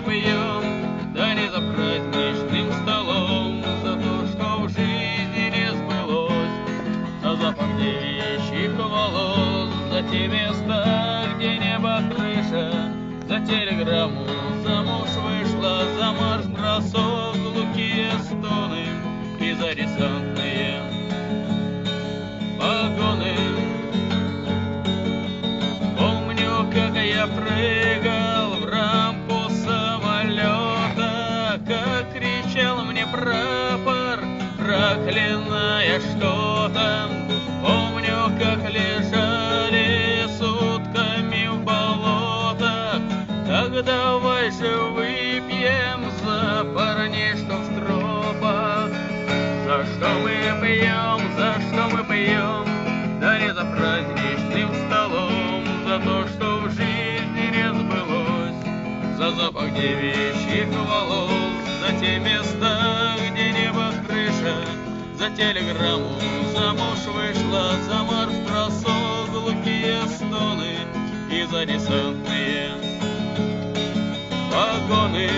пьем, да не за праздничным столом, за то, что в жизни не сбылось, за запах девичьих волос, за те места, где небо крыша, за телеграмму замуж вышла, за марш-бросок, глухие стоны и за десантные погоны. Помню, как я прыгал в рампу самолета, как кричал мне прапор, проклиная что-то. Помню, как лежали сутками в болотах. Так давай же выпьем за парней, что в стропах. За что мы пьем, за что мы пьем, да не за праздничным столом, за то, что в жизни не сбылось, за запах девичьих волос, за те места, где небо крыша, за телеграмму замуж вышла, за марш-бросок, глухие стоны и за десантные погоны.